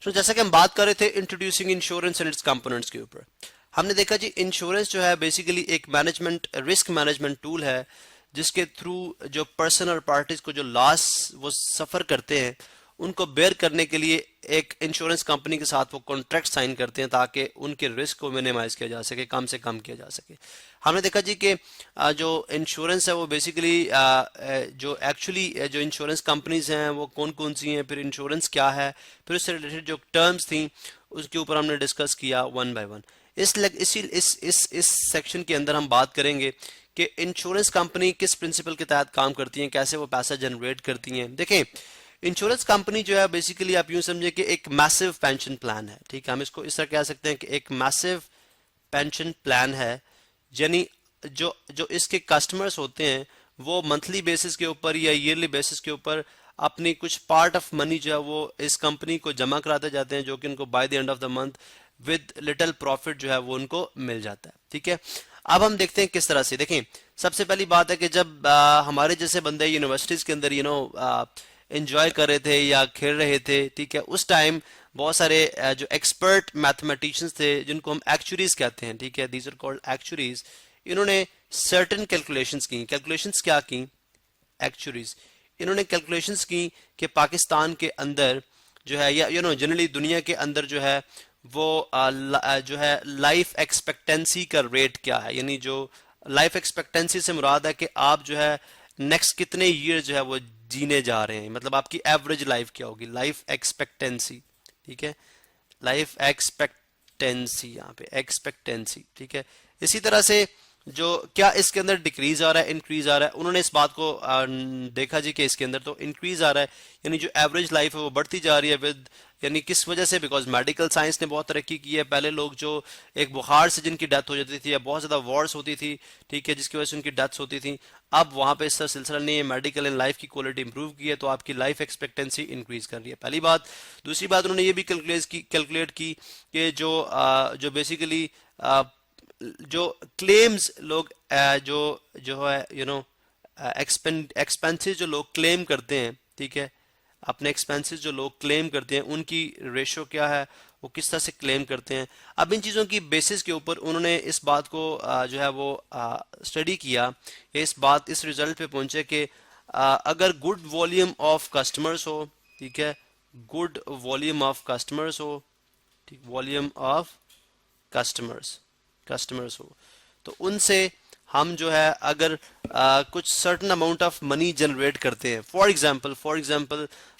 तो जैसा कि हम बात कर रहे थे introducing insurance and it's components के ऊपर, हमने देखा जी इंश्योरेंस जो है बेसिकली एक मैनेजमेंट रिस्क मैनेजमेंट टूल है जिसके थ्रू जो पर्सन और पार्टीज को जो लॉस वो सफर करते हैं उनको बेयर करने के लिए एक इंश्योरेंस कंपनी के साथ वो कॉन्ट्रैक्ट साइन करते हैं ताकि उनके रिस्क को मिनिमाइज किया जा सके, कम से कम किया जा सके। हमने देखा जी कि जो इंश्योरेंस है वो बेसिकली जो एक्चुअली जो इंश्योरेंस कंपनीज हैं वो कौन कौन सी हैं, फिर इंश्योरेंस क्या है, फिर उससे रिलेटेड जो टर्म्स थी उसके ऊपर हमने डिस्कस किया वन बाय वन। इस सेक्शन के अंदर हम बात करेंगे कि इंश्योरेंस कंपनी किस प्रिंसिपल के तहत काम करती हैं, कैसे वो पैसा जनरेट करती हैं। देखें, इंश्योरेंस कंपनी जो है बेसिकली आप यूं समझे कि एक मैसिव पेंशन प्लान है, ठीक है, हम इसको इस तरह कह सकते हैं कि एक मैसिव पेंशन प्लान है, यानी जो जो इसके कस्टमर्स होते हैं वो मंथली बेसिस के ऊपर या ईयरली बेसिस के ऊपर अपनी कुछ पार्ट ऑफ मनी जो है वो इस कंपनी को जमा कराते जाते हैं, जो कि उनको by the end of the month with little profit जो है वो उनको मिल जाता है। ठीक है, अब हम देखते हैं किस तरह से। देखें, सबसे पहली बात है कि जब हमारे जैसे बंदे यूनिवर्सिटीज के अंदर एंजॉय कर रहे थे या खेल रहे थे, ठीक है, उस टाइम बहुत सारे जो एक्सपर्ट मैथमेटिशियंस थे जिनको हम एक्चुरीज कहते हैं, ठीक है, दीज आर कॉल्ड एक्चुरीज, इन्होंने सर्टेन कैलकुलेशंस की। कैलकुलेशंस क्या की? एक्चुरीज इन्होंने कैलकुलेशंस की कि पाकिस्तान के अंदर जो है या जनरली दुनिया के अंदर जो है वो जो है लाइफ एक्सपेक्टेंसी का रेट क्या है, यानी जो लाइफ एक्सपेक्टेंसी से मुराद है कि आप जो है नेक्स्ट कितने ईयर जो है वो जीने जा रहे हैं, मतलब आपकी एवरेज लाइफ क्या होगी, लाइफ एक्सपेक्टेंसी। ठीक है, लाइफ एक्सपेक्टेंसी, यहाँ पे एक्सपेक्टेंसी, ठीक है। इसी तरह से जो क्या इसके अंदर डिक्रीज आ रहा है, इंक्रीज आ रहा है, उन्होंने इस बात को देखा जी कि इसके अंदर तो इंक्रीज आ रहा है, यानी जो एवरेज लाइफ है वो बढ़ती जा रही है विद, यानी किस वजह से? बिकॉज मेडिकल साइंस ने बहुत तरक्की की है। पहले लोग जो एक बुखार से जिनकी डेथ हो जाती थी या बहुत ज्यादा वॉर्स होती थी, ठीक है, जिसकी वजह से उनकी डेथ्स होती थी, अब वहां पे इसका सिलसिला नहीं है, मेडिकल एंड लाइफ की क्वालिटी इंप्रूव की है, तो आपकी लाइफ एक्सपेक्टेंसी इंक्रीज कर रही है, पहली बात। दूसरी बात उन्होंने ये भी कैलकुलेट की कि जो बेसिकली जो क्लेम्स लोग जो जो है एक्सपेंसेस जो लोग क्लेम करते हैं, ठीक है, अपने एक्सपेंसेस जो लोग क्लेम करते हैं उनकी रेशो क्या है, वो किस तरह से क्लेम करते हैं। अब इन चीज़ों की बेसिस के ऊपर उन्होंने इस बात को जो है वो स्टडी किया, इस रिजल्ट पे पहुंचे कि अगर गुड वॉल्यूम ऑफ कस्टमर्स हो, ठीक है, गुड वॉल्यूम ऑफ कस्टमर्स हो, ठीक, वॉल्यूम ऑफ कस्टमर्स हो, तो उनसे हम जो है अगर कुछ certain amount of money generate करते हैं। फॉर एग्जांपल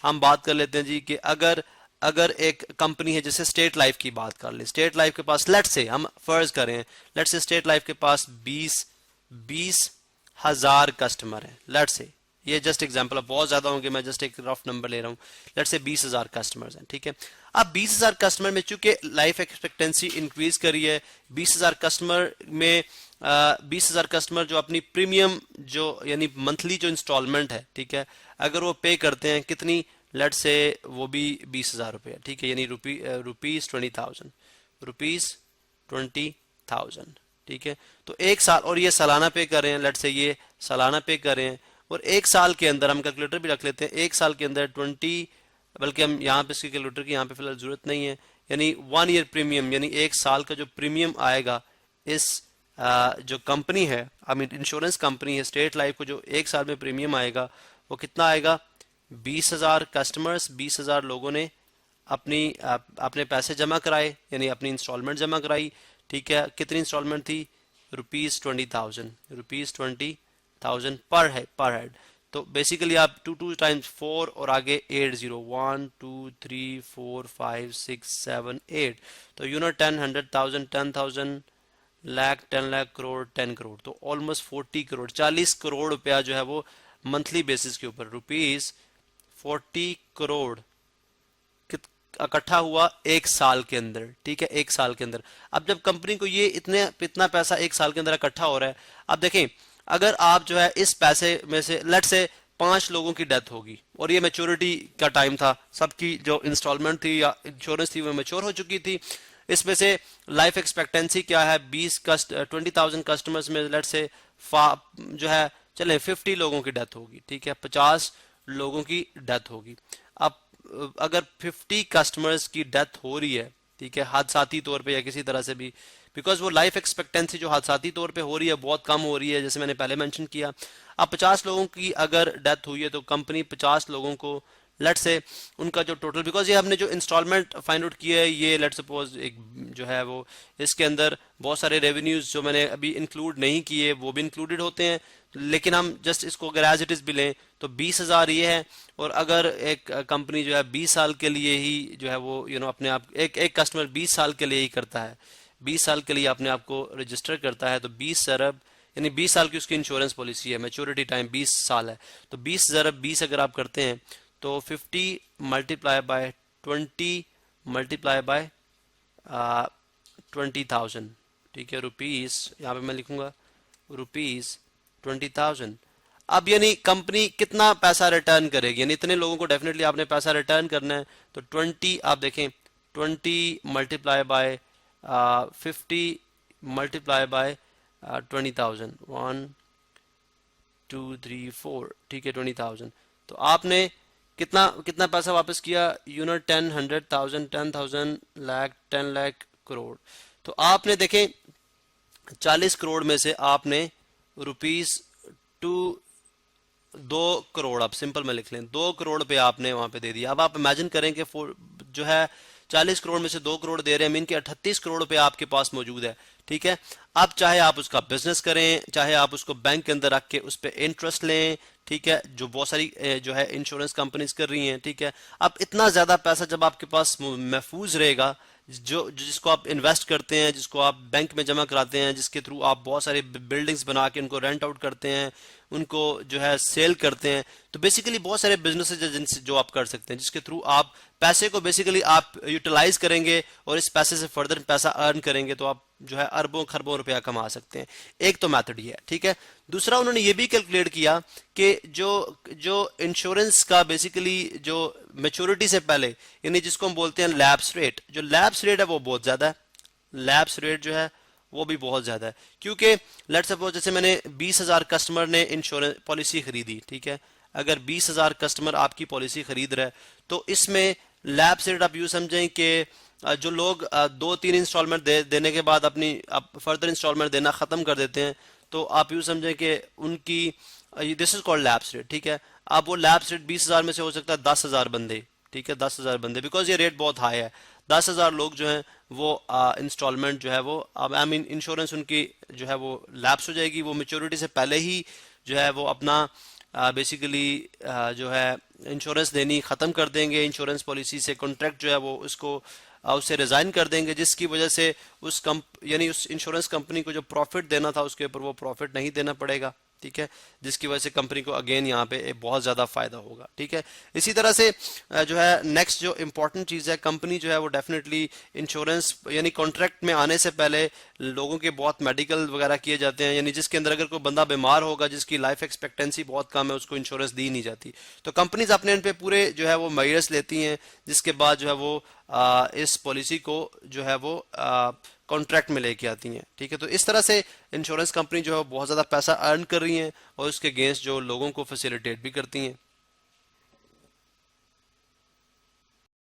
हम बात कर लेते हैं जी कि अगर अगर एक कंपनी है, जैसे स्टेट लाइफ की बात कर ले, स्टेट लाइफ के पास लेट से हम फर्ज करें, लेट से स्टेट लाइफ के पास 20,000 कस्टमर हैं, लेट से, ये जस्ट एग्जांपल, अब बहुत ज्यादा होंगे, मैं जस्ट एक रफ नंबर ले रहा हूँ, लेट से 20,000 कस्टमर्स हैं, ठीक है। अब 20,000 कस्टमर में चूंकि लाइफ एक्सपेक्टेंसी इंक्रीज करी है, 20,000 कस्टमर में 20,000 कस्टमर जो अपनी प्रीमियम जो यानी मंथली जो इंस्टॉलमेंट है, ठीक है, अगर वो पे करते हैं कितनी, लेट से वो भी 20,000 रुपये, ठीक है, यानी रुपीज 20,000, ठीक है। तो एक साल, और ये सालाना पे कर रहे हैं, लेट से ये सालाना पे कर रहे हैं, और एक साल के अंदर हम कैलकुलेटर भी रख लेते हैं, एक साल के अंदर 20, बल्कि हम यहाँ पे इसकी कैलकुलेटर की यहाँ पे फिलहाल जरूरत नहीं है, यानी 1 ईयर प्रीमियम, यानी एक साल का जो प्रीमियम आएगा इस जो कंपनी है, आई मीन इंश्योरेंस कंपनी है स्टेट लाइफ को, जो एक साल में प्रीमियम आएगा वो कितना आएगा? 20,000 कस्टमर्स, 20,000 लोगों ने अपने पैसे जमा कराए, यानी अपनी इंस्टॉलमेंट जमा कराई, ठीक है। कितनी इंस्टॉलमेंट थी? रुपीज 20,000 पर हेड। तो बेसिकली आप 2 टाइम्स 4 और आगे 8 0, 1 2 3 4 5 6 7 8, तो 10 100,000 10,000 लाख 10 लाख करोड़ 10 करोड़, तो ऑलमोस्ट 40 करोड़ 40 करोड़ रुपया जो है वो मंथली बेसिस के ऊपर, रुपीज 40 करोड़ इकट्ठा हुआ एक साल के अंदर, ठीक है, एक साल के अंदर। अब जब कंपनी को ये इतना पैसा एक साल के अंदर इकट्ठा हो रहा है, अब देखें, अगर आप जो है इस पैसे में से लेट से 5 लोगों की डेथ होगी और ये मैच्योरिटी का टाइम था, सबकी जो इंस्टॉलमेंट थी या इंश्योरेंस थी वो मैच्योर हो चुकी थी, इसमें से लाइफ एक्सपेक्टेंसी क्या है, 20,000 कस्टमर्स में लेट से जो है चले 50 लोगों की डेथ होगी, ठीक है, 50 लोगों की डेथ होगी। अब अगर 50 कस्टमर्स की डेथ हो रही है, ठीक है, हादसाती तौर पे या किसी तरह से भी, बिकॉज वो लाइफ एक्सपेक्टेंसी जो हादसाती तौर पे हो रही है बहुत कम हो रही है, जैसे मैंने पहले मेंशन किया। अब 50 लोगों की अगर डेथ हुई है तो कंपनी 50 लोगों को, लेट से उनका जो टोटल, बिकॉज ये हमने जो इंस्टॉलमेंट फाइंड आउट किया है, ये लेट सपोज एक जो है वो, इसके अंदर बहुत सारे रेवेन्यूज जो मैंने अभी इंक्लूड नहीं किए वो भी इंक्लूडेड होते हैं, लेकिन हम जस्ट इसको अगर एज इट इज भी लें तो 20,000 ये है। और अगर एक कंपनी जो है 20 साल के लिए ही जो है वो अपने आप, एक कस्टमर 20 साल के लिए ही करता है, 20 साल के लिए अपने आप को रजिस्टर करता है, तो 20 अरब यानी 20 साल की उसकी इंश्योरेंस पॉलिसी है, मैच्योरिटी टाइम 20 साल है, तो 20 अरब 20 अगर आप करते हैं तो 50 मल्टीप्लाई बाय 20 मल्टीप्लाई बाय 20,000, ठीक है, रुपीस, यहाँ पे मैं लिखूंगा रुपीस 20,000। अब यानी कंपनी कितना पैसा रिटर्न करेगी, यानी इतने लोगों को डेफिनेटली आपने पैसा रिटर्न करना है, तो 20 आप देखें 20 मल्टीप्लाई बाय 50 मल्टीप्लाई बाय 20,000, 1 2 3 4, ठीक है, 20,000। तो आपने कितना कितना पैसा वापस किया, 10 100,000 10,000 लाख 10 लाख करोड़। तो आपने देखें 40 करोड़ में से आपने रुपीस टू 2 करोड़, आप सिंपल में लिख लें 2 करोड़ पे आपने वहां पे दे दिया। अब आप इमेजिन करें कि जो है 40 करोड़ में से 2 करोड़ दे रहे हैं, मीन के 38 करोड़ पे आपके पास मौजूद है, ठीक है। अब चाहे आप उसका बिजनेस करें, चाहे आप उसको बैंक के अंदर रख के उस पर इंटरेस्ट लें, ठीक है, जो बहुत सारी जो है इंश्योरेंस कंपनीज कर रही हैं, ठीक है। अब इतना ज्यादा पैसा जब आपके पास महफूज रहेगा, जिसको आप इन्वेस्ट करते हैं, जिसको आप बैंक में जमा कराते हैं, जिसके थ्रू आप बहुत सारे बिल्डिंग्स बना के उनको रेंट आउट करते हैं, उनको जो है सेल करते हैं, तो बेसिकली बहुत सारे बिजनेसेस हैं जिनसे जो आप कर सकते हैं, जिसके थ्रू आप पैसे को बेसिकली आप यूटिलाइज करेंगे और इस पैसे से फर्दर पैसा अर्न करेंगे, तो आप जो है अरबों खरबों रुपया कमा सकते हैं। एक तो मेथड ये है, ठीक है। दूसरा उन्होंने ये भी कैलकुलेट किया कि जो जो इंश्योरेंस का बेसिकली जो मेच्योरिटी से पहले, यानी जिसको हम बोलते हैं लैप्स रेट, जो लैप्स रेट है वो बहुत ज्यादा है, लैप्स रेट जो है वो भी बहुत ज्यादा है, क्योंकि लेट्स सपोज जैसे मैंने 20,000 कस्टमर ने इंश्योरेंस पॉलिसी खरीदी, ठीक है, अगर 20,000 कस्टमर आपकी पॉलिसी खरीद रहे हैं तो इसमें लैप्स रेट आप यूं समझें कि जो लोग 2-3 इंस्टॉलमेंट देने के बाद अपनी फर्दर इंस्टॉलमेंट देना खत्म कर देते हैं, तो आप यूं समझें कि उनकी this is called lapse rate, ठीक है। अब वो लैप्स रेट 20,000 में से हो सकता है 10,000 बंदे, ठीक है, 10,000 बंदे, बिकॉज ये रेट बहुत हाई है, 10,000 लोग जो हैं वो इंस्टॉलमेंट जो है वो आई मीन इंश्योरेंस उनकी जो है वो लैप्स हो जाएगी, वो मेच्योरिटी से पहले ही जो है वो अपना बेसिकली जो है इंश्योरेंस देनी ख़त्म कर देंगे, इंश्योरेंस पॉलिसी से कॉन्ट्रैक्ट जो है वो उसको उससे रिजाइन कर देंगे, जिसकी वजह से उस यानी उस इंश्योरेंस कंपनी को जो प्रॉफिट देना था उसके ऊपर वो प्रॉफिट नहीं देना पड़ेगा, ठीक है, जिसकी वजह से कंपनी को अगेन यहाँ पे बहुत ज़्यादा फायदा होगा, ठीक है। इसी तरह से जो है नेक्स्ट जो इंपॉर्टेंट चीज़ है, कंपनी जो है वो डेफिनेटली इंश्योरेंस यानी कॉन्ट्रैक्ट में आने से पहले लोगों के बहुत मेडिकल वगैरह किए जाते हैं, यानी जिसके अंदर अगर कोई बंदा बीमार होगा जिसकी लाइफ एक्सपेक्टेंसी बहुत कम है उसको इंश्योरेंस दी नहीं जाती, तो कंपनीज अपने इन पे पूरे जो है वो मेजर्स लेती हैं, जिसके बाद जो है वो इस पॉलिसी को जो है वो कॉन्ट्रैक्ट में लेके आती हैं, ठीक है। तो इस तरह से इंश्योरेंस कंपनी जो है बहुत ज़्यादा पैसा अर्न कर रही हैं और उसके अगेंस्ट जो लोगों को फैसिलिटेट भी करती हैं।